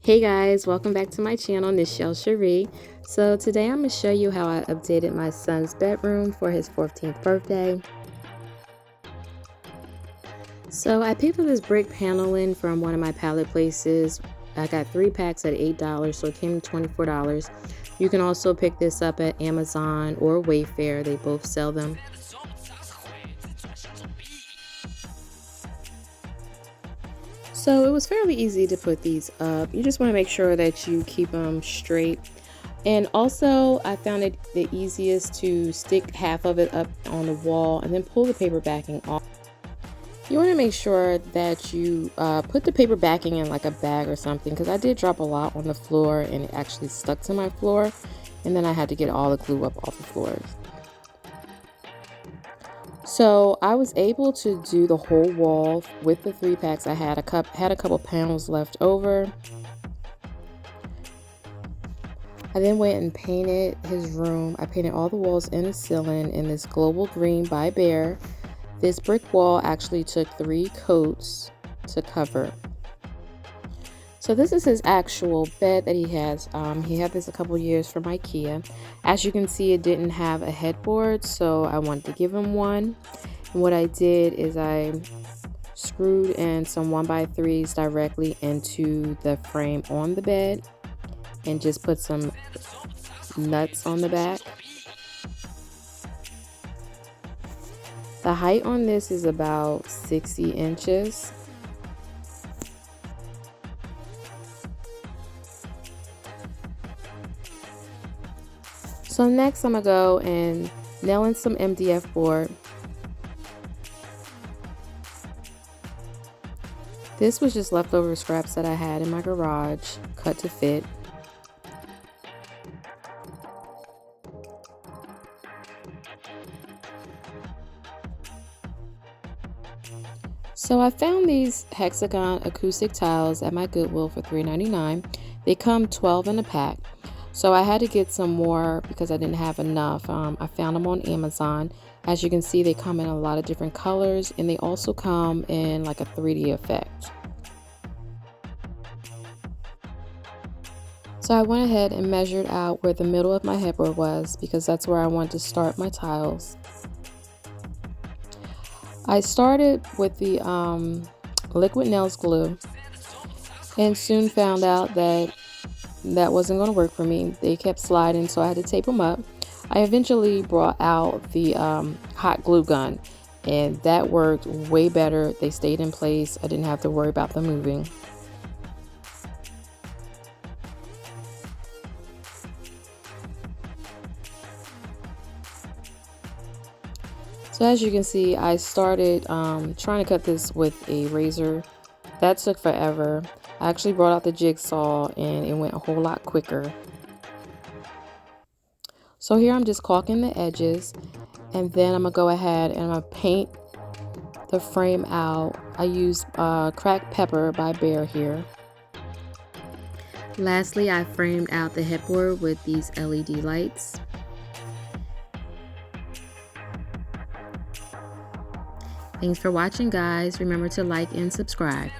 Hey guys, welcome back to my channel, Nichelle Cherie. So today I'm going to show you how I updated my son's bedroom for his 14th birthday. So I picked up this brick paneling from one of my pallet places. I got 3 packs at $8, so it came to $24. You can also pick this up at Amazon or Wayfair, they both sell them. So it was fairly easy to put these up. You just want to make sure that you keep them straight. And also I found it the easiest to stick half of it up on the wall and then pull the paper backing off. You want to make sure that you put the paper backing in like a bag or something, because I did drop a lot on the floor and it actually stuck to my floor, and then I had to get all the glue up off the floors. So I was able to do the whole wall with the 3 packs. I had a couple panels left over. I then went and painted his room. I painted all the walls and the ceiling in this global green by Behr. This brick wall actually took 3 coats to cover. So this is his actual bed that he has. He had this a couple years from IKEA. As you can see, it didn't have a headboard, so I wanted to give him one. And what I did is I screwed in some 1x3s directly into the frame on the bed and just put some nuts on the back. The height on this is about 60 inches. So next I'm going to go and nail in some MDF board. This was just leftover scraps that I had in my garage, cut to fit. So I found these hexagon acoustic tiles at my Goodwill for $3.99. They come 12 in a pack. So I had to get some more because I didn't have enough. I found them on Amazon. As you can see, they come in a lot of different colors, and they also come in like a 3D effect. So I went ahead and measured out where the middle of my headboard was, because that's where I wanted to start my tiles. I started with the liquid nails glue and soon found out that wasn't going to work for me. They kept sliding, so I had to tape them up. I eventually brought out the hot glue gun, and that worked way better. They stayed in place. I didn't have to worry about them moving. So as you can see, I started trying to cut this with a razor. That took forever. I actually brought out the jigsaw and it went a whole lot quicker. So here I'm just caulking the edges, and then I'm going to go ahead and I'm going to paint the frame out. I used cracked pepper by Behr here. Lastly, I framed out the headboard with these LED lights. Thanks for watching, guys. Remember to like and subscribe.